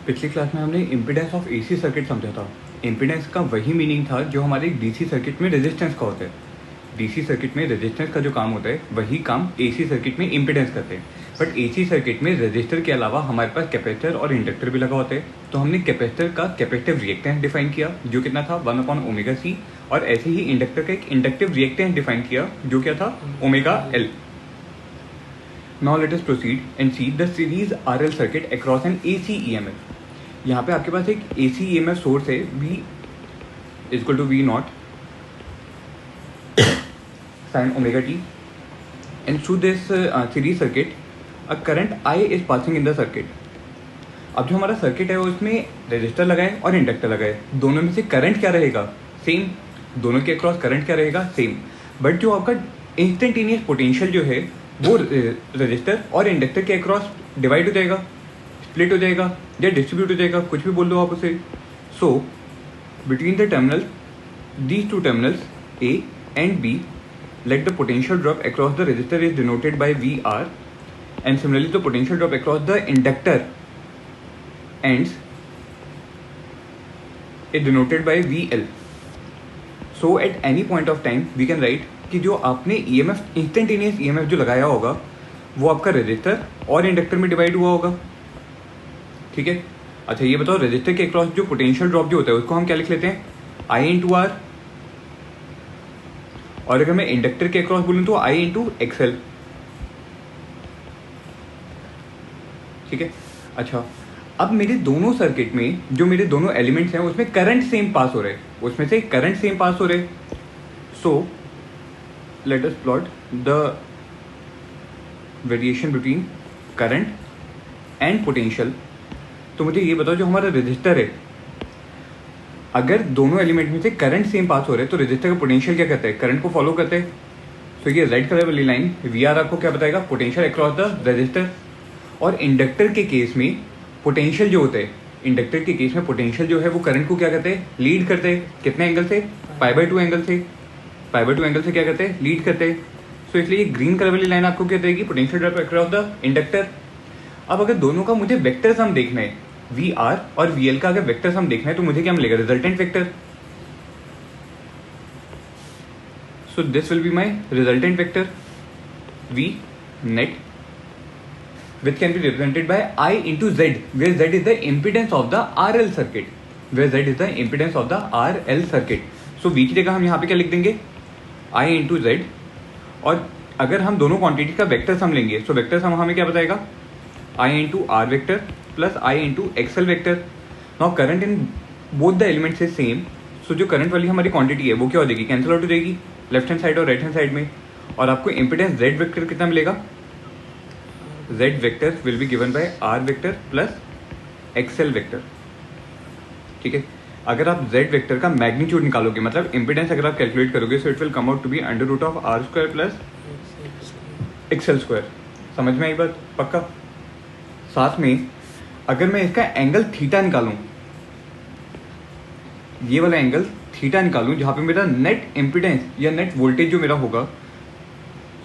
पिछली क्लास में हमने इम्पीडेंस ऑफ एसी सर्किट समझा था। इम्पीडेंस का वही मीनिंग था जो हमारे डीसी सर्किट में रेजिस्टेंस का होता है। डीसी सर्किट में रेजिस्टेंस का जो काम होता है वही काम एसी सर्किट में इम्पीडेंस करते हैं। बट एसी सर्किट में रेजिस्टर के अलावा हमारे पास कैपेसिटर और इंडक्टर भी लगा होता है। तो हमने कैपेसिटर का कैपेसिटिव रिएक्टेंस डिफाइन किया जो कितना था 1/ओमेगा सी, और ऐसे ही इंडक्टर का एक इंडक्टिव रिएक्टेंस डिफाइन किया जो क्या था omega L. Now let us proceed and see the series RL circuit across an AC EMF. यहाँ पे आपके पास एक AC EMF सोर्स है V equal to V naught sin omega t, and through this series circuit a current I is passing in the circuit. अब जो हमारा circuit है उसमें रेजिस्टर लगा है और इंडक्टर लगा है, दोनों में से करंट क्या रहेगा? सेम। दोनों के अक्रॉस करंट क्या रहेगा? सेम। बट जो आपका इंस्टेंटेनियस पोटेंशियल जो है वो रजिस्टर और इंडक्टर के अक्रॉस डिवाइड हो जाएगा, स्प्लिट हो जाएगा या डिस्ट्रीब्यूट हो जाएगा, कुछ भी बोल दो आप उसे। So between the terminal these two terminals A and B let the potential drop across the resistor is denoted by V R, and similarly the potential drop across the inductor ends is denoted by VL. So at any point of time we can write कि जो आपने EMF instantaneous EMF जो लगाया होगा वो आपका resistor और inductor में डिवाइड हुआ होगा। ठीक है। अच्छा ये बताओ रेजिस्टर के अक्रॉस जो पोटेंशियल ड्रॉप जो होता है उसको हम क्या लिख लेते हैं? I इंटू आर, और अगर मैं इंडक्टर के अक्रॉस बोलूँ तो I इंटू एक्सएल। ठीक है। अच्छा अब मेरे दोनों सर्किट में जो मेरे दोनों एलिमेंट्स हैं उसमें करंट सेम पास हो रहे हैं, उसमें से करंट सेम पास हो रहे। So let us plot the variation between current and potential. तो मुझे ये बताओ जो हमारा रजिस्टर है, अगर दोनों एलिमेंट में से करंट सेम पास हो रहे तो रजिस्टर का पोटेंशियल क्या करता है? करंट को फॉलो करते हैं। तो ये रेड कलर वाली लाइन वी आर आपको क्या बताएगा? Potential across the register. और इंडक्टर के केस में पोटेंशियल जो होते हैं, इंडक्टर के केस में पोटेंशियल जो है वो करंट को क्या करते हैं? लीड करते हैं। कितने एंगल से? π/2 एंगल से। π/2 एंगल से क्या करते हैं? लीड करते हैं। सो इसलिए ये ग्रीन कलर वाली लाइन आपको क्या देगी? Potential drop across the inductor. अब अगर दोनों का मुझे वेक्टर सम देखना है, वी आर और वी एल का अगर वेक्टर सम देखना है तो मुझे क्या मिलेगा? Resultant vector. So this will be my resultant vector V net, which can be represented by I into Z, where Z is the impedance of the RL circuit, where Z is the impedance of the RL circuit. So V की जगह हम यहाँ पे क्या लिख देंगे? I into Z। और अगर हम दोनों क्वांटिटी का वेक्टर सम लेंगे तो वेक्टर सम हमें क्या बताएगा? I into R vector plus I into XL vector. Now current in both the elements is same, so जो करंट वाली हमारी क्वांटिटी है वो क्या हो जाएगी? कैंसिल आउट हो जाएगी लेफ्ट हैंड साइड और राइट हैंड साइड में। और आपको इम्पिडेंस Z वेक्टर कितना मिलेगा? Z vector will be given by R vector plus XL vector। ठीक है। अगर आप Z वेक्टर का मैग्नीट्यूड निकालोगे, मतलब इम्पिडेंस अगर आप कैलकुलेट करोगे, so it will come out to be √R² plus XL²। समझ में आई बात? पक्का। साथ में अगर मैं इसका एंगल थीटा निकालूं, ये वाला एंगल थीटा निकालूं जहां पे मेरा नेट इम्पिडेंस या नेट वोल्टेज जो मेरा होगा,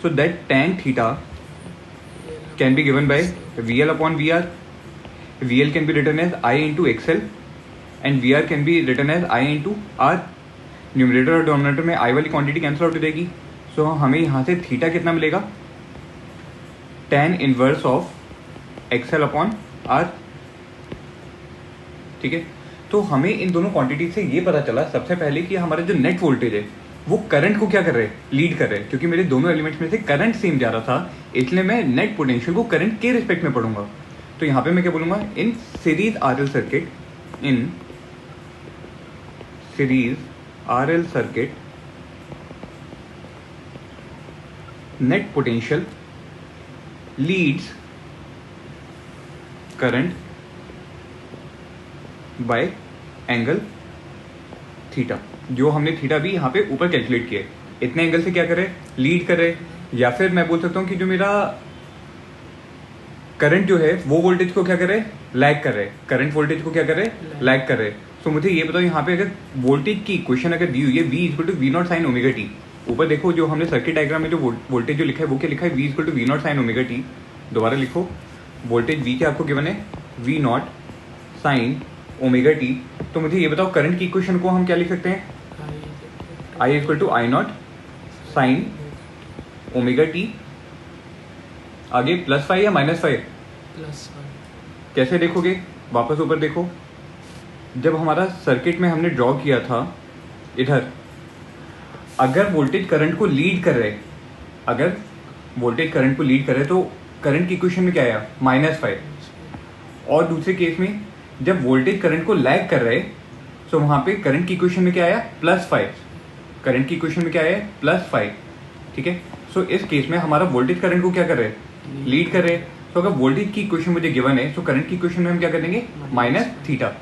so that tan theta can be given by VL upon VR. VL can be written as I into XL and VR can be written as I into R। Numerator और denominator में I वाली quantity cancel out हो जाएगी। सो हमें यहाँ से theta कितना मिलेगा? tan inverse of XL upon R। ठीक है। तो हमें इन दोनों क्वांटिटी से ये पता चला सबसे पहले कि हमारा जो नेट वोल्टेज है वो करंट को क्या कर रहे हैं? लीड कर रहे हैं। क्योंकि मेरे दोनों एलिमेंट्स में से करंट सेम जा रहा था, इसलिए मैं नेट पोटेंशियल को करंट के रिस्पेक्ट में पढ़ूंगा। तो यहाँ पे मैं क्या बोलूंगा? In series RL circuit, in series RL circuit net potential leads current by angle theta. जो हमने थीटा भी यहाँ पे ऊपर कैलकुलेट किया है, इतने एंगल से क्या करे? लीड करे। या फिर मैं बोल सकता हूँ कि जो मेरा करंट जो है वो वोल्टेज को क्या करे? लैग कर रहे। करंट वोल्टेज को क्या करे? लैग कर रहे। सो मुझे ये बताओ यहाँ पे अगर वोल्टेज की इक्वेशन अगर दी हुई है V equal to V naught sine omega T, ऊपर देखो जो हमने सर्किट डायग्राम में जो वोल्टेज जो लिखा है वो क्या लिखा है? V equal to V naught sine omega T. दोबारा लिखो, वोल्टेज V क्या आपको गिवन है? V naught sine omega T. तो मुझे ये बताओ करंट की इक्वेशन को हम क्या लिख सकते हैं? I equal to I not sine omega T, आगे +5 या -5? +5। कैसे देखोगे? वापस ऊपर देखो, जब हमारा सर्किट में हमने ड्रॉ किया था इधर, अगर वोल्टेज करंट को लीड कर रहे, अगर वोल्टेज करंट को लीड कर रहे तो करंट की इक्वेशन में क्या आया? -5। और दूसरे केस में जब वोल्टेज करंट को लैग कर रहे तो वहां पे करंट की इक्वेशन में क्या आया? +5। करंट की इक्वेशन में क्या आया? +5। ठीक है, सो इस केस में हमारा वोल्टेज करंट को क्या कर रहे हैं? लीड कर रहे हैं। तो अगर वोल्टेज की इक्वेशन मुझे गिवन है तो करंट की इक्वेशन में हम क्या कर देंगे? -θ,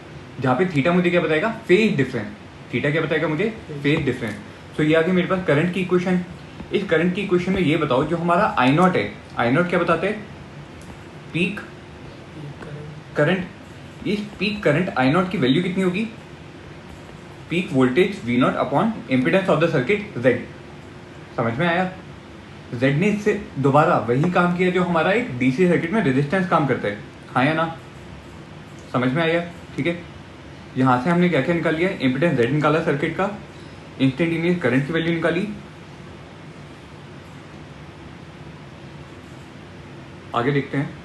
जहाँ पे थीटा मुझे क्या बताएगा? Phase difference. थीटा क्या बताएगा मुझे? Phase difference. तो ये आ गया मेरे पास करंट की इक्वेशन। इस करंट की इक्वेशन में ये बताओ जो हमारा आई नॉट है, आई नॉट क्या बताते हैं? Peak current. इस पीक करंट आई नॉट की वैल्यू कितनी होगी? Peak voltage V not upon impedance of the circuit Z. समझ में आया? जेड ने इससे दोबारा वही काम किया जो हमारा एक डीसी सर्किट में रेजिस्टेंस काम करता है। हाँ या ना? समझ में आया? ठीक है, यहां से हमने क्या क्या निकाल लिया? इम्पिडेंस जेड निकाला सर्किट का, इंस्टेंटेनियस करंट की वैल्यू निकाली। आगे देखते हैं।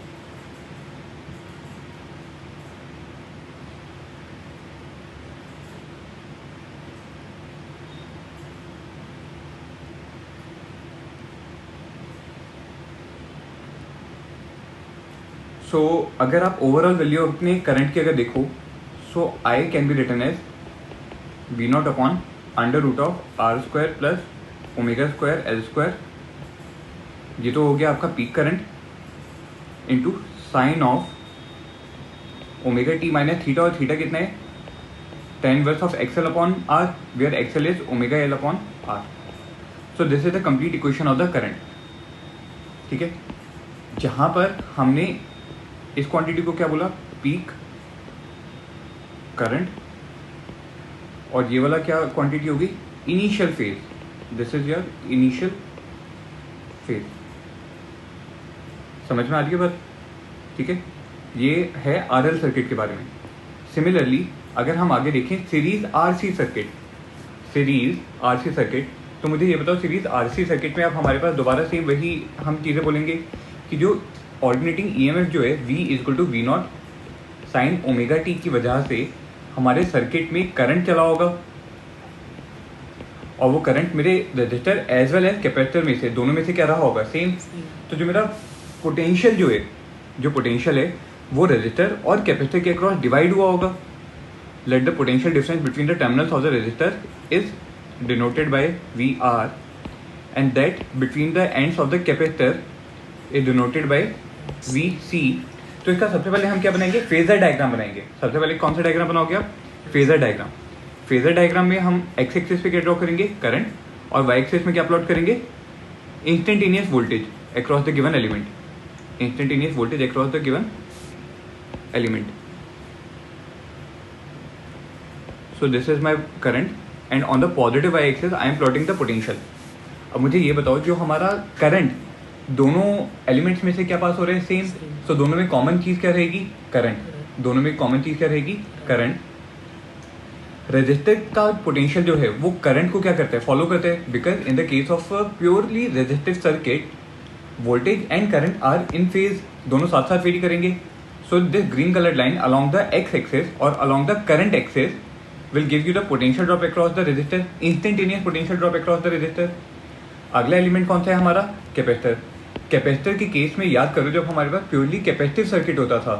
सो अगर आप ओवरऑल वैल्यू अपने करंट की अगर देखो, so I can be written as V not upon √r² plus ω² L²। ये तो हो गया आपका peak current into sine of omega T minus theta, और थीटा कितना है? tan inverse of XL upon R, where XL is omega L upon R। So this is the complete equation of the current. ठीक है, जहां पर हमने इस quantity को क्या बोला? पीक करंट, और ये वाला क्या क्वांटिटी होगी? Initial phase. This is your initial phase. समझ में आ रही है बात? ठीक है, ये है आरएल सर्किट के बारे में। सिमिलरली अगर हम आगे देखें series RC circuit, series RC circuit, तो मुझे ये बताओ सीरीज आरसी सर्किट में अब हमारे पास दोबारा सेम वही हम चीज़ें बोलेंगे कि जो ऑल्टरनेटिंग ईएमएफ जो है V equal to V naught sine omega T की वजह से हमारे सर्किट में करंट चला होगा, और वो करंट मेरे resistor as well as capacitor में से दोनों में से क्या रहा होगा? सेम। तो जो मेरा पोटेंशियल जो है, जो पोटेंशियल है वो रजिस्टर और कैपेसिटर के अक्रॉस डिवाइड हुआ होगा। Late the potential difference between the terminals of the resistor is denoted bye VR, and that between the ends of the capacitor is denoted bye VC। तो इसका सबसे पहले हम क्या बनाएंगे? फेजर डायग्राम बनाएंगे। सबसे पहले कौन सा डायग्राम बनाओगे आप? Phasor diagram. फेजर डायग्राम में हम एक्स एक्सिस पे क्या ड्रॉ करेंगे? करंट, और वाई एक्सिस में क्या प्लॉट करेंगे? Instantaneous voltage across the given element. Instantaneous voltage across the given element. So this is my current, and on the positive Y axis I am plotting the potential. अब मुझे ये बताओ जो हमारा current दोनों एलिमेंट्स में से क्या पास हो रहे हैं? सेम। सो दोनों में कॉमन चीज क्या रहेगी? करंट। दोनों में कॉमन चीज क्या रहेगी? करंट। रेजिस्टर का पोटेंशियल जो है वो करंट को क्या करता है? फॉलो करता है, because in the case of purely resistive circuit voltage and current are in phase, दोनों साथ साथ वेरी करेंगे। So this green colour line along the X axis और along the current axis will give you the potential drop across the resistor, instantaneous potential drop across the resistor। अगला element कौन सा है हमारा? कैपेसिटर। कैपेसिटर के case में याद करो जब हमारे पास प्योरली कैपेसिटिव सर्किट होता था,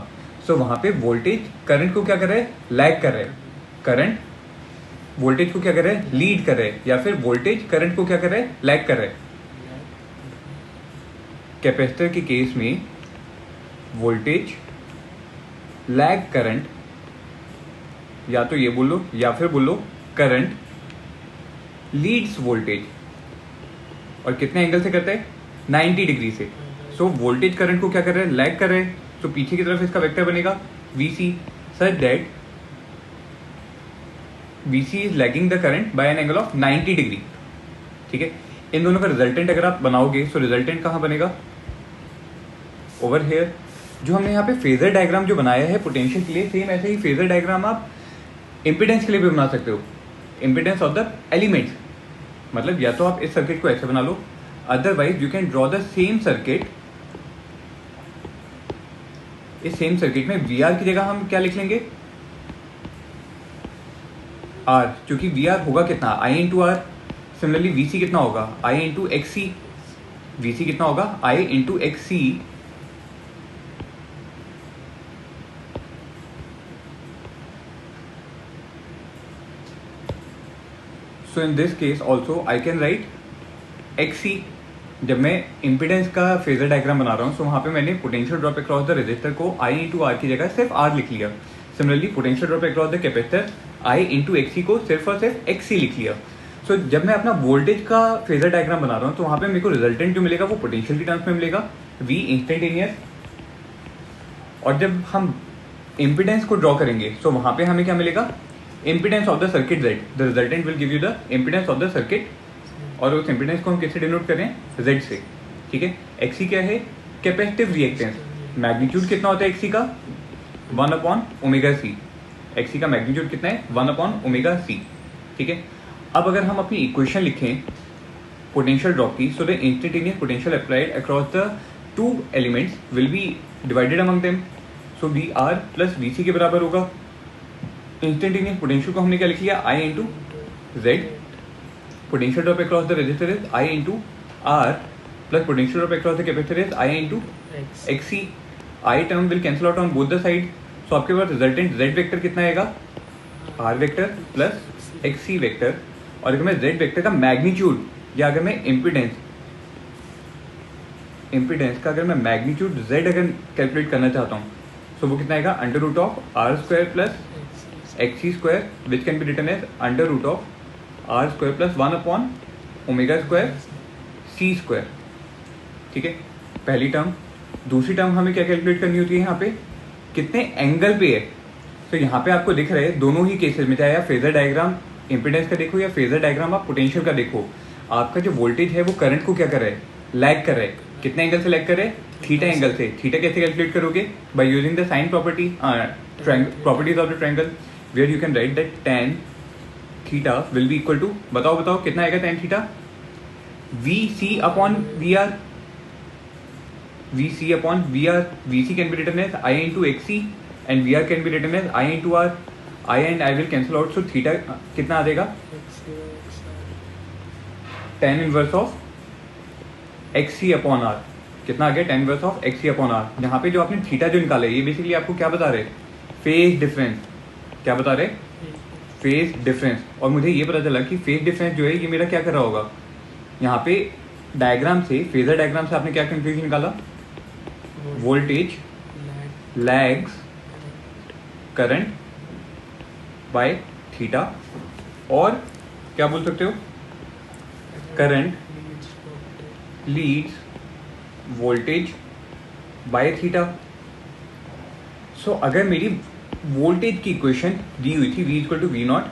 सो वहां पे वोल्टेज करंट को क्या कर रहे हैं? लैग कर रहे हैं। करंट वोल्टेज को क्या कर रहे हैं? लीड कर रहे हैं, या फिर वोल्टेज करंट को क्या कर रहे हैं? लैग कर रहे हैं। कैपेसिटर के केस में वोल्टेज लैग करंट, या तो ये बोलो या फिर बोलो करंट लीड्स वोल्टेज, और कितने एंगल से करते हैं? 90 डिग्री से। सो वोल्टेज करंट को क्या कर रहे हैं? लैग कर रहे हैं। तो पीछे की तरफ इसका वेक्टर बनेगा VC, such that VC is lagging the current by an angle of 90 degree. ठीक है, इन दोनों का रिजल्टेंट अगर आप बनाओगे, सो रिजल्टेंट कहां बनेगा? Over here. जो हमने यहाँ पे फेजर डायग्राम जो बनाया है पोटेंशियल के लिए, सेम ऐसे ही फेजर डायग्राम आप इम्पिडेंस के लिए भी बना सकते हो, इम्पिडेंस ऑफ द एलिमेंट्स। मतलब या तो आप इस सर्किट को ऐसे बना लो, otherwise you can draw the same circuit. इस सेम सर्किट में वी आर की जगह हम क्या लिख लेंगे, आर, क्योंकि वी आर होगा कितना, I into R. Similarly V C कितना होगा, I into X C. V C कितना होगा, I into X C. So in this case also I can write X C. जब मैं इम्पिडेंस का फेजर डायग्राम बना रहा हूँ, सो वहाँ पे मैंने potential drop across the resistor को आई इंटू आर की जगह सिर्फ आर लिख लिया। Similarly potential drop across the capacitor I into X C को सिर्फ और सिर्फ एक्स सी लिख लिया। सो जब मैं अपना वोल्टेज का फेजर डायग्राम बना रहा हूँ, तो वहाँ पे मेरे को रिजल्टेंट जो मिलेगा वो पोटेंशियल की टर्म्स में मिलेगा, वी इंस्टेंटेनियस। और जब हम इम्पिडेंस को ड्रॉ करेंगे, सो वहाँ पे हमें क्या मिलेगा, impedance of the circuit Z. The resultant will give you the impedance of the circuit, और उस इम्पिडेंस को हम किससे डिनोट करें, जेड से। ठीक है, एक्सी क्या है, कैपेसिटिव रिएक्टेंस। मैग्नीट्यूड कितना होता है एक्सी का, 1/ओमेगा सी। एक्सी का मैग्नीट्यूड कितना है, 1/ओमेगा सी। ठीक है, अब अगर हम अपनी इक्वेशन लिखें पोटेंशियल ड्रॉप की, so the instantaneous potential applied across the two elements will be divided among them. So V R plus V C के बराबर होगा। इंस्टेंटेनियस पोटेंशियल को हमने क्या लिख लिया, I into Z. Potential drop across the resistor is I into R, plus potential drop across the capacitor is I into X C. I term will cancel out on both the side. So आपके पास resultant Z vector कितना आएगा, R vector plus X C vector. और अगर मैं Z vector का magnitude, या अगर मैं इम्पिडेंस का अगर मैं मैग्नीट्यूड जेड अगर कैलकुलेट करना चाहता हूँ, तो वो कितना आएगा, under root of R square plus X C square, which can be written as under root of R square plus one by omega square C square. ठीक है, पहली टर्म। दूसरी टर्म हमें क्या कैलकुलेट करनी होती है, यहाँ पे कितने एंगल पे है। तो यहाँ पे आपको दिख रहा है दोनों ही केसेस में, चाहे आप फेजर डायग्राम इम्पिडेंस का देखो या फेजर डायग्राम आप पोटेंशियल का देखो, आपका जो वोल्टेज है वो करंट को क्या कर रहा है, लैग कर रहा है। कितने एंगल से लैग कर रहे हैं, थीटा एंगल से। थीटा कैसे कैलकुलेट करोगे, by using the sine property, properties of the triangle, where you can write that tan theta will be equal to, बताओ कितना आएगा tan theta, V C upon V R. V C upon V R, V C can be written as I into X C and V R can be written as I into R. I and I will cancel out, so theta कितना आ जाएगा, tan inverse of X C upon R. कितना आ गया, tan inverse of X C upon R. यहाँ पे जो आपने थीटा जो निकाला है, ये बेसिकली आपको क्या बता रहे, फेज डिफरेंस। क्या बता रहे, फेज डिफरेंस। और मुझे ये पता चला कि फेज डिफरेंस जो है ये मेरा क्या कर रहा होगा, यहाँ पे डायग्राम से, फेजर डायग्राम से आपने क्या कंक्लूजन निकाला, voltage lags current by theta, और क्या बोल सकते हो, current leads voltage by theta. So अगर मेरी वोल्टेज की इक्वेशन दी हुई थी, v equal to V naught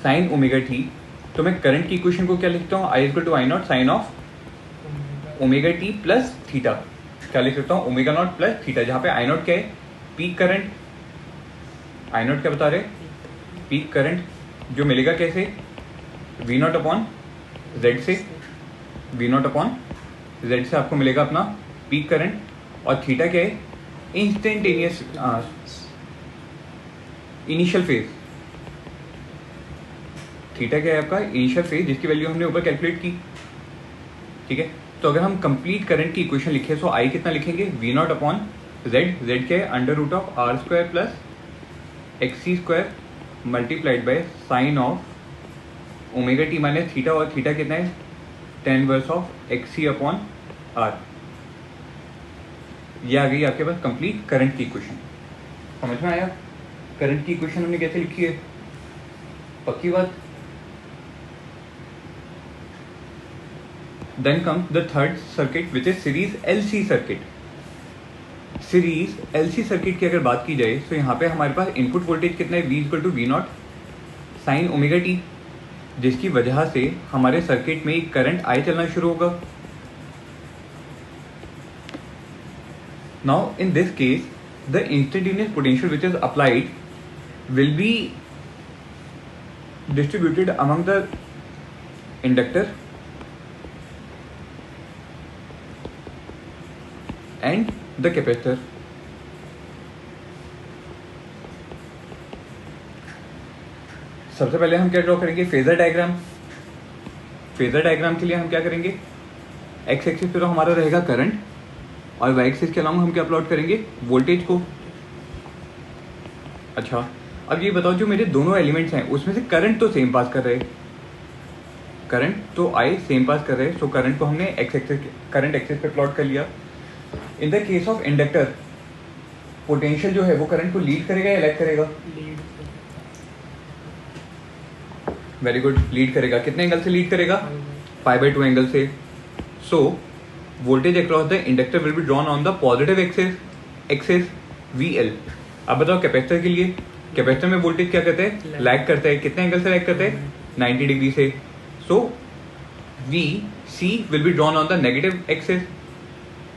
sine omega T, तो मैं करंट की इक्वेशन को क्या लिखता हूँ, I equal to I not sine of omega T plus theta. क्या लिख सकता हूँ, ओमेगा नॉट प्लस थीटा, जहाँ पे आई नॉट क्या है, पीक करंट। आई नॉट क्या बता रहे, पीक करंट, जो मिलेगा कैसे, वी नॉट अपॉन जेड से। वी नॉट अपॉन जेड से आपको मिलेगा अपना पीक करंट। और थीटा क्या है, इंस्टेंटेनियस इनिशियल फेज। थीटा क्या है आपका, इनिशियल फेज, जिसकी वैल्यू हमने ऊपर कैलकुलेट की। ठीक है, तो अगर हम कंप्लीट करंट की इक्वेशन लिखे, सो आई कितना लिखेंगे, V not upon Z. Z क्या है, under root of R square plus X C square multiplied by sine of omega T minus theta. और थीटा कितना है, tan inverse of X C upon R. ये आ गई आपके पास कंप्लीट करंट की इक्वेशन। समझ में आया, करंट की इक्वेशन हमने कैसे लिखी है, पक्की बात। Then comes the third circuit which is series LC circuit. Series LC circuit की अगर बात की जाए, तो यहाँ पे हमारे पास इनपुट वोल्टेज कितना है, v equal to V naught sine omega T, जिसकी वजह से हमारे सर्किट में एक करंट आई चलना शुरू होगा। Now, in this case, the instantaneous potential which is applied will be distributed among the inductor and the capacitor. सबसे पहले हम क्या ड्रॉ करेंगे, फेजर डायग्राम. फेजर डायग्राम के लिए हम क्या करेंगे, एक्स एक्सिस पे तो हमारा रहेगा करंट और वाई एक्सिस के अलावा हम क्या प्लॉट करेंगे, वोल्टेज को. अच्छा, अब ये बताओ जो मेरे दोनों एलिमेंट्स हैं उसमें से करंट तो सेम पास कर रहे हैं, करंट तो आई सेम पास कर रहे हैं, सो करंट को हमने एक्स एक्सिस, करंट एक्सिस पे प्लॉट कर लिया. इन the case of inductor, potential जो है वो करंट को लीड करेगा या लैग करेगा, लीड वेरी गुड, लीड करेगा. कितने एंगल से लीड करेगा, π/2 एंगल से. So voltage across the inductor will be drawn on the positive axis VL. अब बताओ कैपेसिटर के लिए, कैपेसिटर में वोल्टेज क्या करते हैं, लैग करता है. कितने एंगल से लैग करते हैं, 90 डिग्री से. सो VC will be drawn on the negative axis.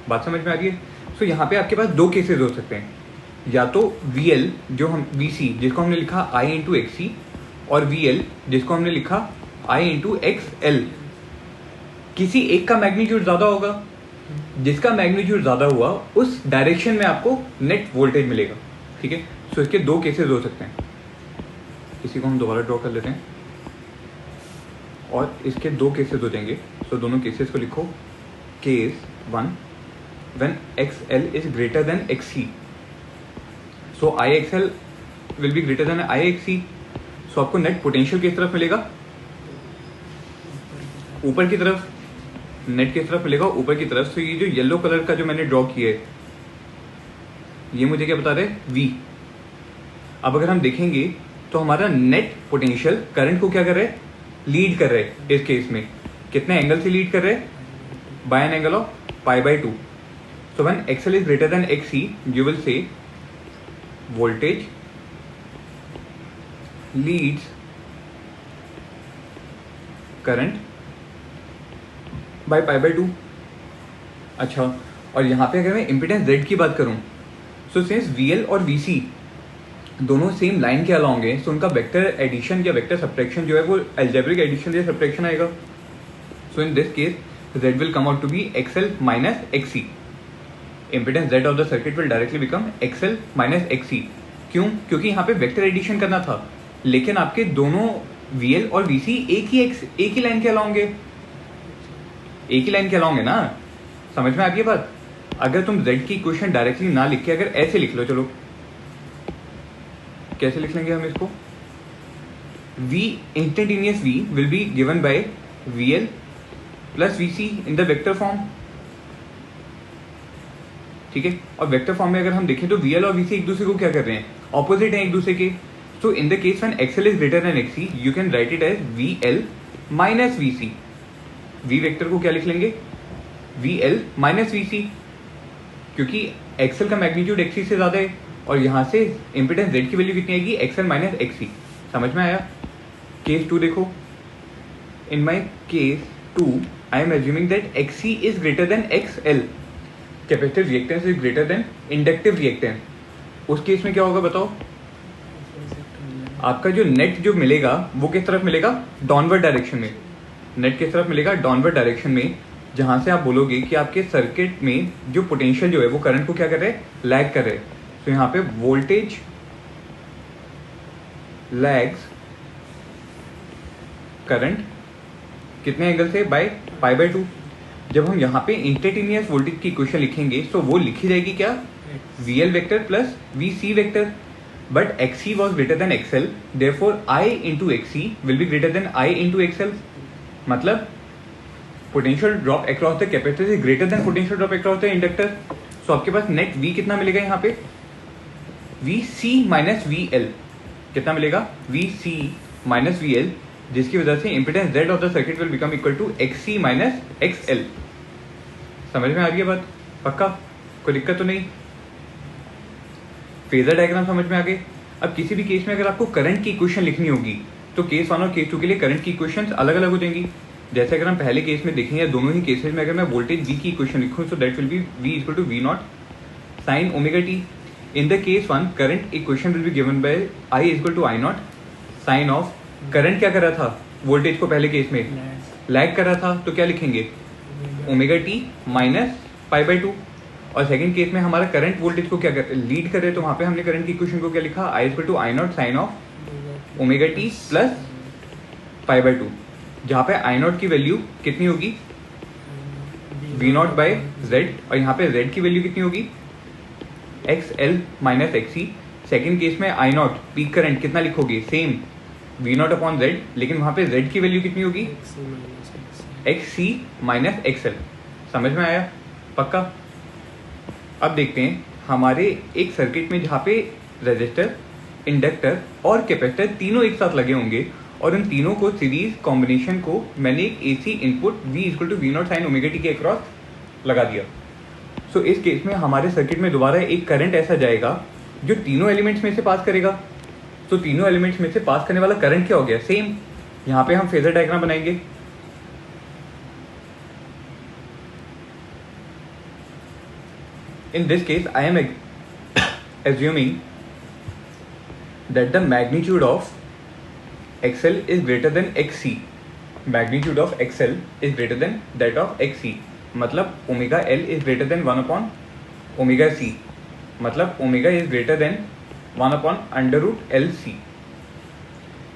बात समझ में आ रही है. सो यहाँ पे आपके पास दो केसेस हो सकते हैं, या तो VL जो हम VC जिसको हमने लिखा I इंटू XC, और VL जिसको हमने लिखा I इंटू XL. किसी एक का मैग्नीट्यूड ज्यादा होगा, जिसका मैग्नीट्यूड ज्यादा हुआ उस डायरेक्शन में आपको नेट वोल्टेज मिलेगा. ठीक है, सो इसके दो केसेस हो सकते हैं. इसी को हम दोबारा ड्रॉ कर लेते हैं और इसके दो केसेस हो जाएंगे. सो दोनों केसेस को लिखो. Case 1, when XL is greater than XC, so IXL will be greater then IXC. सो आपको नेट पोटेंशियल किस तरफ मिलेगा, ऊपर की तरफ. नेट किस तरफ मिलेगा, ऊपर की तरफ. तो ये जो येलो कलर का जो मैंने ड्रॉ किया है, ये मुझे क्या बता रहे हैं, V. अब अगर हम देखेंगे तो हमारा नेट पोटेंशियल करंट को क्या कर रहे हैं, लीड कर रहे हैं. इस केस में कितने एंगल से लीड कर रहे हैं, by an angle of π/2. So when XL is greater than XC, you will say voltage leads current by π/2. अच्छा, और यहाँ पे अगर मैं इम्पिडेंस Z की बात करूँ, सो सिंस VL और VC दोनों सेम लाइन के अलॉन्ग है, सो उनका वेक्टर एडिशन या वेक्टर सब्ट्रैक्शन जो है वो अलजेब्रिक एडिशन या सब्ट्रैक्शन आएगा. So in this case Z will come out to be XL minus XC. Impedance Z of the circuit will directly become XL minus XC. क्यों, क्योंकि यहाँ पे वेक्टर एडिशन करना था, लेकिन आपके दोनों VL और VC एक ही लाइन के अलॉन्ग है, एक ही लाइन के अलॉन्ग है ना. समझ में आ गई बात. अगर तुम Z की इक्वेशन डायरेक्टली ना लिख के अगर ऐसे लिख लो, चलो कैसे लिख लेंगे हम इसको, V instantaneous V will be given bye VL plus VC in the vector form. ठीक है, और वेक्टर फॉर्म में अगर हम देखें तो VL और VC एक दूसरे को क्या कर रहे हैं, ऑपोजिट है एक दूसरे के. So in the case when XL is greater than XC, you can write it as VL minus VC. V vector को क्या लिख लेंगे, VL minus VC, क्योंकि XL का मैग्नीट्यूड XC से ज्यादा है और यहाँ से इम्पिडेंस Z की वैल्यू कितनी आएगी, XL minus XC. समझ में आया. केस 2 देखो. In my case 2, I am assuming that XC is greater than XL. Capacitive reactance is greater then inductive reactance. उस केस में क्या होगा बताओ, आपका जो नेट जो मिलेगा वो किस तरफ मिलेगा, डाउनवर्ड डायरेक्शन में. नेट किस तरफ मिलेगा, डाउनवर्ड डायरेक्शन में, जहां से आप बोलोगे कि आपके सर्किट में जो पोटेंशियल जो है वो करंट को क्या कर रहे हैं, लैग कर रहे हैं. तो यहाँ पे वोल्टेज लैग्स करंट कितने एंगल से, बाय π/2. जब हम यहाँ पे इंस्टेंटेनियस वोल्टेज की इक्वेशन लिखेंगे तो वो लिखी जाएगी क्या, VL vector plus VC vector. But XC was greater than XL, therefore I into XC will be greater than I into XL. मतलब potential drop across the capacitor is greater than potential drop across the inductor. So आपके पास net V कितना मिलेगा यहाँ पे, VC minus VL. कितना मिलेगा, VC minus VL, जिसकी वजह से impedance Z of the circuit will become equal to XC minus XL. समझ में आ रही है बात, पक्का, कोई दिक्कत तो नहीं. फेजर डायग्राम समझ में आ गए. अब किसी भी केस में अगर आपको करंट की इक्वेशन लिखनी होगी तो केस 1 और केस 2 के लिए करंट की इक्वेशंस अलग अलग हो जाएंगी. जैसे अगर हम पहले केस में देखें या दोनों ही केसेस में अगर मैं वोल्टेज V की इक्वेशन लिखूं, so that will be V equal to V naught sine omega T. In the case 1, current equation will be given by I is equal to I naught sine of current क्या कर रहा था voltage को पहले case में lag कर रहा था तो क्या लिखेंगे omega T minus pi by to. और सेकंड केस में हमारा करंट वोल्टेज को क्या कर लीड कर रहे हैं तो वहां पे हमने करंट की इक्वेशन को क्या लिखा I is equal to I not sine of omega T plus pi by two. जहाँ पे आई नॉट की वैल्यू कितनी होगी वी नॉट बाई जेड और यहाँ पे जेड की वैल्यू कितनी होगी X L minus X C. Second case में आई नॉट पीक करंट कितना लिखोगे same V not upon Z लेकिन वहां पे जेड की वैल्यू कितनी होगी X C minus X L. समझ में आया पक्का. अब देखते हैं हमारे एक सर्किट में जहाँ पे रेजिस्टर इंडक्टर और कैपेसिटर तीनों एक साथ लगे होंगे और उन तीनों को सीरीज कॉम्बिनेशन को मैंने एक AC input V equal to V naught sine omega T के अक्रॉस लगा दिया. सो इस केस में हमारे सर्किट में दोबारा एक करंट ऐसा जाएगा जो तीनों एलिमेंट्स में से पास करेगा. तो तीनों एलिमेंट्स में से पास करने वाला करंट क्या हो गया सेम. यहां पे हम फेजर डायग्राम बनाएंगे. In this case, I am assuming that the magnitude of XL is greater than XC. Magnitude of XL is greater than that of XC. मतलब omega L is greater than 1 upon omega C. मतलब omega is greater than 1 upon under root LC.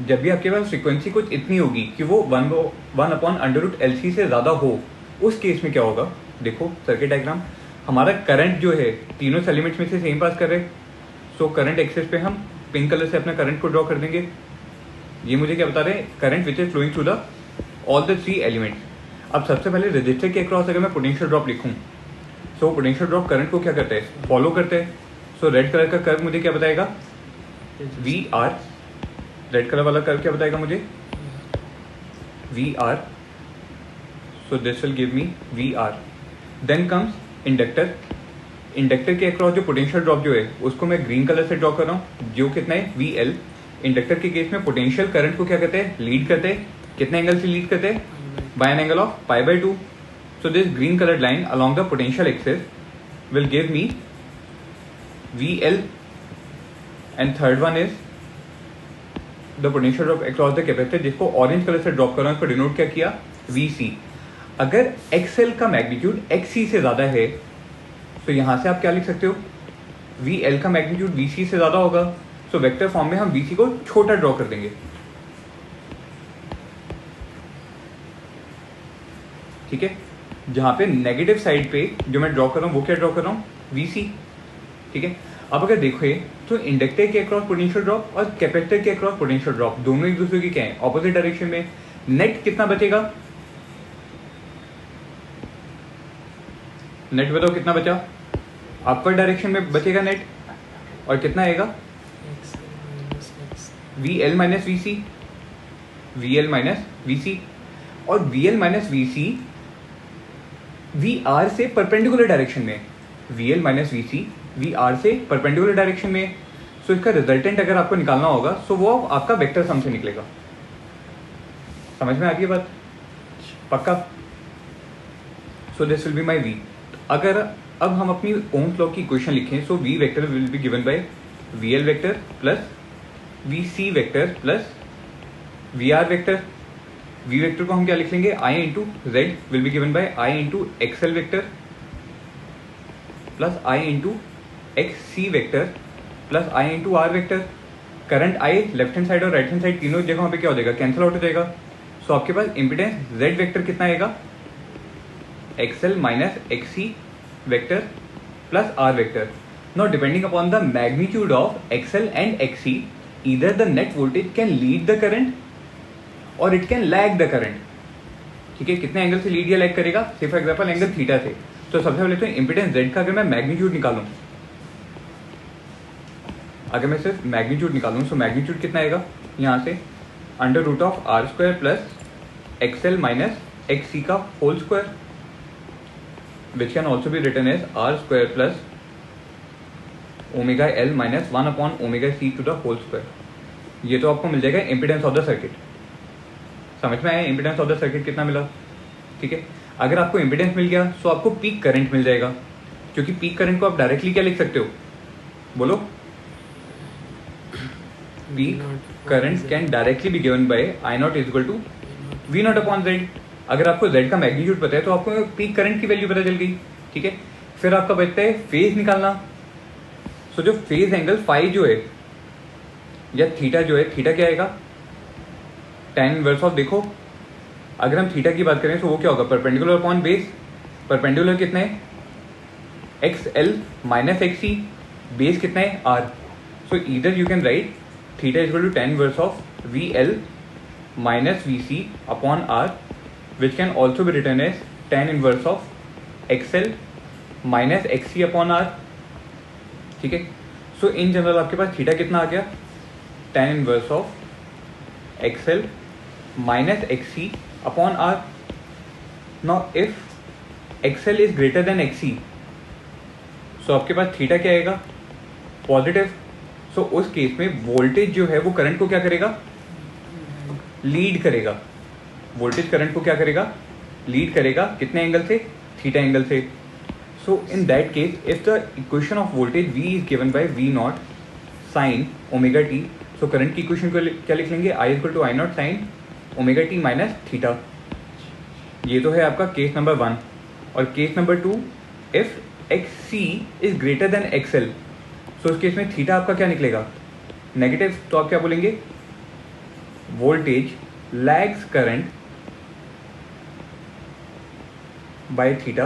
जब भी आपके पास frequency कुछ इतनी होगी कि वो 1 अपॉन अंडर रूट LC से ज़्यादा हो उस केस में क्या होगा. देखो सर्किट डायग्राम. हमारा करंट जो है तीनों एलिमेंट्स में से सेम पास कर रहे हैं. सो करंट एक्सेस पे हम पिंक कलर से अपना करंट को ड्रॉ कर देंगे. ये मुझे क्या बता रहे हैं current which is flowing through the all the three elements. अब सबसे पहले रजिस्टर के अक्रॉस अगर मैं पोटेंशियल ड्रॉप लिखूं सो पोटेंशियल ड्रॉप करंट को क्या करते हैं फॉलो करते हैं. सो रेड कलर का कर्व मुझे क्या बताएगा वी आर. रेड कलर वाला कर्व क्या बताएगा मुझे V R. So this will give me V R. Then comes inductor. Inductor के अक्रॉस जो पोटेंशियल ड्रॉप जो है उसको मैं ग्रीन कलर से ड्रॉ कर रहा हूँ जो कितना है वी एल. इंडक्टर के केस में पोटेंशियल करंट को क्या कहते हैं लीड करते हैं. कितने एंगल से लीड करते हैं by an angle of pi by two. So this green colour line along the potential axis will give me V L. And third one is the potential drop across the capacitor जिसको orange colour से drop कर रहा हूँ. इसको denote क्या किया we सी. अगर XL का मैग्नीट्यूड एक्सी से ज्यादा है तो यहां से आप क्या लिख सकते हो वी एल का मैग्नीट्यूड वी सी से ज्यादा होगा. सो वेक्टर फॉर्म में हम वी सी को छोटा ड्रॉ कर देंगे. ठीक है. जहां पे नेगेटिव साइड पे जो मैं ड्रॉ कर रहा हूं वो क्या ड्रॉ कर रहा हूं वी सी. ठीक है. अब अगर देखो तो इंडक्टर के अक्रॉस पोटेंशियल ड्रॉप और कैपेसिटर के अक्रॉस पोटेंशियल ड्रॉप दोनों एक दूसरे की क्या है ऑपोजिट डायरेक्शन में. नेट कितना बचेगा नेट बताओ कितना बचा अपवर्ड डायरेक्शन में बचेगा नेट. और कितना आएगा V L minus V C. V L minus V C. और V L minus V C V R से परपेंडिकुलर डायरेक्शन में. V L minus V C V R से परपेंडिकुलर डायरेक्शन में. सो इसका रिजल्टेंट अगर आपको निकालना होगा सो वो आपका वेक्टर सम से निकलेगा. समझ में आ गई बात पक्का. So this will be my V. अगर अब हम अपनी ओम्स लॉ की इक्वेशन लिखें so V vector will be given by V L vector plus V C vector plus V R vector. V vector को हम क्या लिख लेंगे I into Z will be given by I into XL vector plus I into X C vector plus I into R vector. Current I left hand side और right hand side तीनों जगहों पे क्या हो जाएगा कैंसिल आउट हो जाएगा. सो आपके पास इम्पिडेंस जेड वेक्टर कितना आएगा XL minus XC vector plus R vector. Now depending upon the magnitude of XL and XC, either the net voltage can lead the current or it can lag the current. ठीक है. कितने angle से lead या lag करेगा से for example angle theta से. तो सबसे पहले तो इम्पिडेंस Z का अगर मैं मैग्नीट्यूड निकालूं अगर मैं सिर्फ मैग्नीट्यूड निकालूं सो मैग्नीट्यूड कितना आएगा यहाँ से under root of R square plus XL minus XC का whole square which can also be written as r square plus omega l minus 1 upon omega c to the whole square. ये तो आपको मिल जाएगा impedance of the circuit. समझ में आया impedance of the circuit कितना मिला. ठीक है. अगर आपको इम्पिडेंस मिल गया तो आपको पीक करंट मिल जाएगा क्योंकि पीक करंट को आप डायरेक्टली क्या लिख सकते हो, बोलो? Peak current can directly be given by I naught is equal to V not upon Z. अगर आपको जेड का मैग्नीट्यूड पता है तो आपको पीक करंट की वैल्यू पता चल गई, ठीक है। फिर आपका बचता है फेज निकालना। सो जो फेज एंगल फाई जो है या थीटा जो है, थीटा क्या आएगा, tan इनवर्स ऑफ, देखो अगर हम थीटा की बात करें तो वो क्या होगा, परपेंडिकुलर अपॉन बेस। परपेंडिकुलर कितना है, X L minus X C, base कितना है, R. So either you can write theta is equal to tan inverse of V L minus V C upon R, which can also be written as tan inverse of X L minus X C upon R, ठीक है। सो in general आपके पास theta कितना आ गया, tan inverse of X L minus X C upon R. Now if X L is greater than X C, so आपके पास theta क्या आएगा, पॉजिटिव। सो उस केस में वोल्टेज जो है वो करंट को क्या करेगा, लीड करेगा। वोल्टेज करंट को क्या करेगा, लीड करेगा, कितने एंगल से, थीटा एंगल से। So in that case if the equation of voltage V is given by V naught sine omega T, so current की इक्वेशन को क्या लिख लेंगे, I equal to I not sine omega T minus theta. ये तो है आपका case number 1। और case number 2, if X C is greater than X L, so उस केस में थीटा आपका क्या निकलेगा, नेगेटिव। तो आप क्या बोलेंगे, voltage lags current by theta,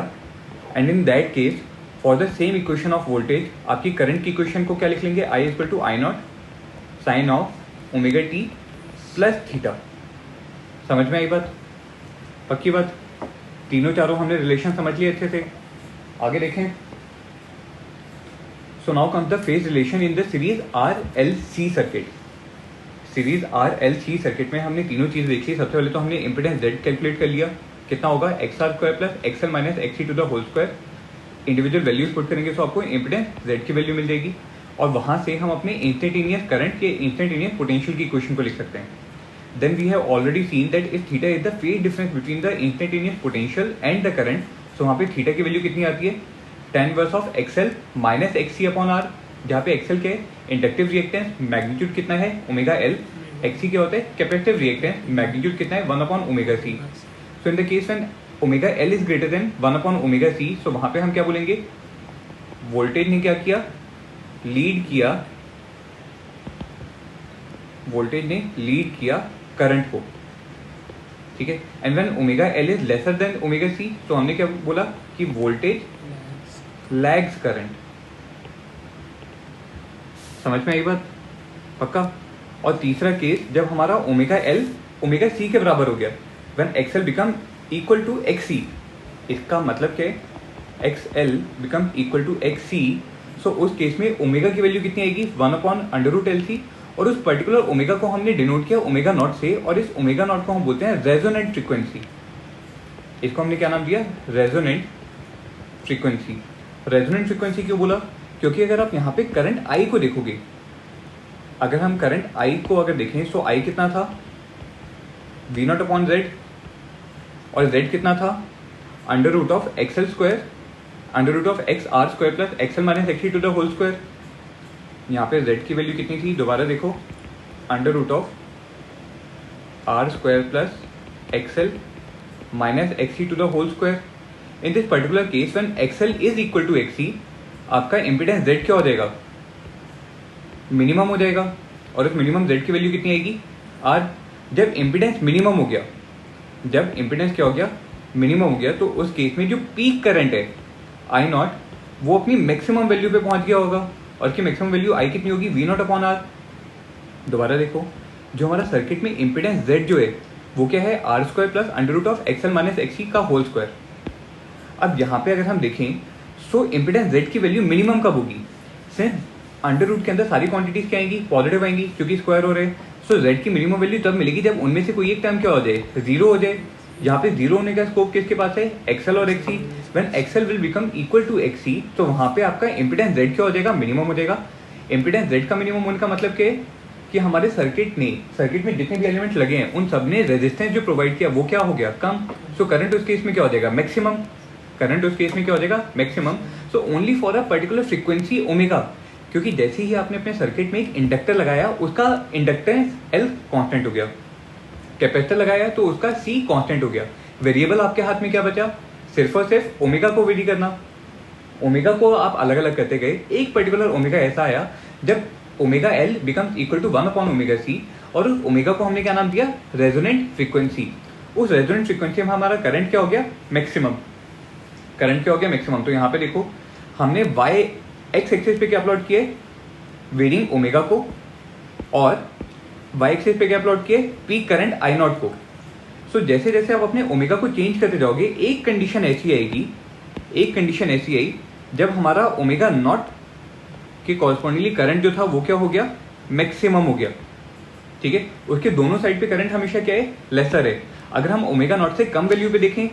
and in that case for the same equation of voltage आपकी करंट की इक्वेशन को क्या लिख लेंगे, I equal to I not sine of omega T plus theta. समझ में आई बात, पक्की बात? तीनों चारों हमने रिलेशन समझ लिए अच्छे से। आगे देखें। So now comes the phase relation in the series RLC circuit. Series RLC circuit में हमने तीनों चीज देख ली। सबसे पहले तो हमने इम्पीडेंस Z कैलकुलेट कर लिया, कितना होगा, XR square plus XL minus XC to the whole square. Individual values put करेंगे तो आपको इम्पीडेंस Z की वैल्यू मिल जाएगी, और वहां से हम अपने इंस्टेंटेनियस करंट के इंस्टेंटेनियस पोटेंशियल की इक्वेशन को लिख सकते हैं। Then we have already seen that if theta is the phase difference between the instantaneous potential and the current, so वहाँ पे थीटा की वैल्यू कितनी आती है, tan inverse of XL minus XC upon R, जहाँ पे XL क्या है, इंडक्टिव रिएक्टेंस, मैग्नीट्यूड कितना है, ओमेगा L, XC क्या होता है, कैपेसिटिव रिएक्टेंस, मैग्नीट्यूड कितना है, 1 upon omega C। So in the case when omega L is greater then 1 upon omega C, सो वहाँ पे हम क्या बोलेंगे, वोल्टेज ने क्या किया, लीड किया, वोल्टेज ने लीड किया करंट को, ठीक है। And when omega L is lesser than omega C, तो हमने क्या बोला कि वोल्टेज लैग्स करंट। समझ में आई बात, पक्का? और तीसरा केस जब हमारा ओमेगा एल ओमेगा सी के बराबर हो गया, when XL become equal to XC, इसका मतलब क्या है, XL become equal to XC, so उस केस में ओमेगा की वैल्यू कितनी आएगी, 1 upon under root L C, और उस पर्टिकुलर ओमेगा को हमने डिनोट किया ओमेगा नॉट से, और इस ओमेगा नॉट को हम बोलते हैं रेजोनेंट फ्रीक्वेंसी। इसको हमने क्या नाम दिया, रेजोनेंट फ्रीक्वेंसी। रेजोनेंट फ्रीक्वेंसी क्यों बोला, क्योंकि अगर आप यहाँ पे करंट आई को देखोगे, अगर हम करंट आई को अगर देखें तो आई कितना था, वी नॉट अपॉन जेड, और जेड कितना था, under root of XL square, under root of X R square plus XL minus XC to the whole square. यहाँ पे z की वैल्यू कितनी थी, दोबारा देखो, under root of R square plus XL minus XC to the whole square. In this particular case when XL is equal to XC, आपका impedance z क्या हो जाएगा, मिनिमम हो जाएगा, और इस मिनिमम z की वैल्यू कितनी आएगी, आर। जब इम्पीडेंस मिनिमम हो गया, जब इम्पीडेंस क्या हो गया, मिनिमम हो गया, तो उस केस में जो पीक करंट है आई नॉट, वो अपनी मैक्सिमम वैल्यू पे पहुंच गया होगा, और की मैक्सिमम वैल्यू आई कितनी होगी, वी नॉट अपॉन आर। दोबारा देखो, जो हमारा सर्किट में इम्पीडेंस Z जो है वो क्या है, R square plus under root of XL minus XC का होल स्क्वायर। अब यहाँ पे अगर हम देखें, सो इम्पीडेंस Z की वैल्यू मिनिमम कब होगी, सिंस अंडर रूट के अंदर सारी क्वांटिटीज क्या आएंगी, पॉजिटिव आएंगी, क्योंकि स्क्वायर हो रहे हैं। सो Z की मिनिमम वैल्यू तब मिलेगी जब उनमें से कोई एक टर्म क्या हो जाए, जीरो हो जाए। यहाँ पे जीरो होने का स्कोप किसके पास है, एक्सएल और XC. When XL will become equal to XC, तो वहां पे आपका इम्पीडेंस Z क्या हो जाएगा, मिनिमम हो जाएगा। इम्पीडेंस Z का मिनिमम होने का मतलब क्या है कि हमारे सर्किट में जितने भी एलिमेंट्स लगे हैं उन सब ने रेजिस्टेंस जो प्रोवाइड किया वो क्या हो गया, कम। सो करंट उस केस में क्या हो जाएगा, मैक्सिमम। करंट उस केस में क्या हो जाएगा, maximum. So only for a particular frequency omega, क्योंकि जैसे ही आपने अपने सर्किट में एक इंडक्टर लगाया उसका इंडक्टेंस एल कांस्टेंट हो गया, कैपेसिटर लगाया तो उसका सी कांस्टेंट हो गया। वेरिएबल आपके हाथ में क्या बचा, सिर्फ और सिर्फ ओमेगा को वेरी करना। ओमेगा को आप अलग अलग करते गए, एक पर्टिकुलर ओमेगा ऐसा आया जब omega L becomes equal to 1/ओमेगा C, और उस ओमेगा को हमने क्या नाम दिया, रेजोनेंट फ्रीक्वेंसी। उस रेजोनेंट फ्रीक्वेंसी में हमारा करंट क्या हो गया, मैक्सिमम। करंट क्या हो गया, मैक्सिमम। तो यहाँ पे देखो हमने वाई एक्स एक्सिस पे क्या प्लॉट किए, वेरिंग ओमेगा को, और वाई एक्सिस पे क्या प्लॉट किए, पीक करंट आई नॉट को। सो जैसे जैसे आप अपने ओमेगा को चेंज करते जाओगे, एक कंडीशन ऐसी आएगी, एक कंडीशन ऐसी आई जब हमारा ओमेगा नॉट के कॉरस्पॉन्डिंगली करंट जो था वो क्या हो गया, मैक्सिमम हो गया। ठीक है, उसके दोनों साइड पे करंट हमेशा क्या है, लेसर है। अगर हम ओमेगा नॉट से कम वैल्यू पे देखें,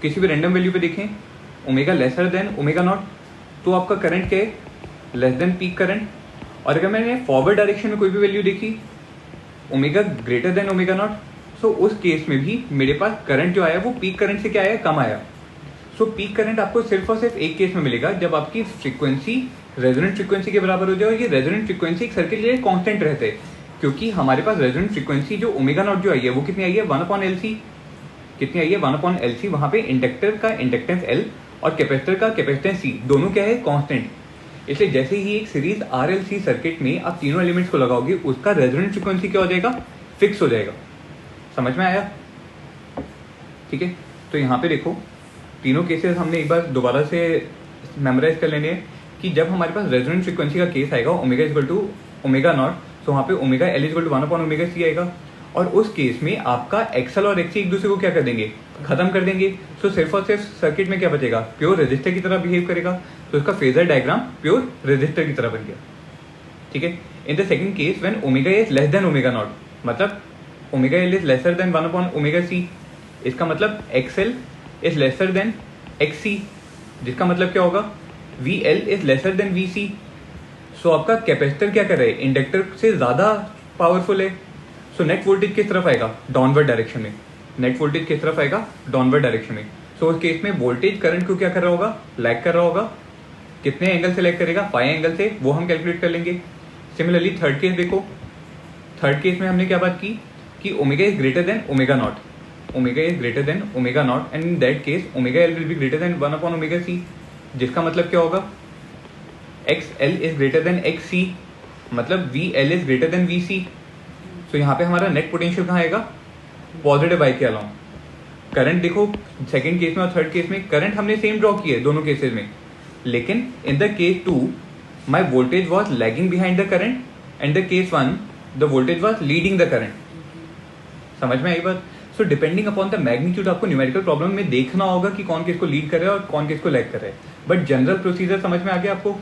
किसी भी रैंडम वैल्यू पे देखें, omega laser than omega naught, तो आपका करंट क्या है, लेस देन पीक करंट। और अगर मैंने फॉरवर्ड डायरेक्शन में कोई भी वैल्यू देखी, omega greater than omega naught, so उस केस में भी मेरे पास करंट जो आया वो पीक करंट से क्या आया, कम आया। सो पीक करंट आपको सिर्फ और सिर्फ एक केस में मिलेगा, जब आपकी फ्रीक्वेंसी रेजोनेंट फ्रीक्वेंसी के बराबर हो जाए, और ये रेजोनेंट फ्रीक्वेंसी एक सर्किट के लिए कांस्टेंट रहते हैं, क्योंकि हमारे पास रेजोनेंट फ्रीक्वेंसी जो ओमेगा नॉट जो आई है वो कितनी आई है, 1/LC। कितनी आई है, 1/LC। वहां पे इंडक्टर का इंडक्टेंस एल और कैपेसिटर का कैपेसिटेंस सी, दोनों क्या है, कांस्टेंट। इसलिए जैसे ही एक सीरीज RLC सर्किट में आप तीनों एलिमेंट्स को लगाओगे, उसका रेजोनेंट फ्रीक्वेंसी क्या हो जाएगा, फिक्स हो जाएगा। समझ में आया? ठीक है, तो यहाँ पे देखो तीनों केसेस हमने एक बार दोबारा से मेमोराइज कर लेने हैं कि जब हमारे पास रेजोनेंट फ्रीक्वेंसी का केस आएगा omega equal to omega naught, तो वहाँ पे omega L equal to 1/ओमेगा C आएगा, और उस केस में आपका एक्सएल और एक्सी एक दूसरे को क्या कर देंगे, खत्म कर देंगे। सो सिर्फ और सिर्फ सर्किट में क्या बचेगा, प्योर रेजिस्टर की तरह बिहेव करेगा। तो इसका फेजर डायग्राम प्योर रेजिस्टर की तरह बन गया। ठीक है, in the second case when omega is less than omega naught, मतलब omega L is lesser than one by omega C, इसका मतलब XL is lesser than XC, जिसका मतलब क्या होगा, V L is lesser than V C. So आपका capacitor क्या कर रहा है, इंडक्टर से ज्यादा पावरफुल है। सो नेट वोल्टेज किस तरफ आएगा, डाउनवर्ड डायरेक्शन में। नेट वोल्टेज किस तरफ आएगा, डाउनवर्ड डायरेक्शन में। सो उस केस में वोल्टेज करंट को क्या कर रहा होगा, लैग कर रहा होगा। कितने एंगल से लैग करेगा, पाई एंगल से, वो हम कैलकुलेट कर लेंगे। सिमिलरली थर्ड केस देखो, थर्ड केस में हमने क्या बात की कि omega is greater than omega naught, omega is greater than omega naught, and in that case omega L will be greater than one by omega C, जिसका मतलब क्या होगा, X L is greater than X C, मतलब V L is greater than V C. So यहाँ पे हमारा net potential कहाँ आएगा, पॉजिटिव आई के अलाउंग। करंट देखो सेकंड केस में और थर्ड केस में करंट हमने सेम ड्रॉ किए दोनों केसेस में, लेकिन इन the case 2 my voltage was lagging behind the current, and the case 1 the voltage was leading the current. समझ में आई बात? So depending upon the magnitude आपको न्यूमेरिकल प्रॉब्लम में देखना होगा कि कौन किसको लीड कर रहा है और कौन किसको लैग कर रहा है, बट जनरल प्रोसीजर समझ में आ गया आपको।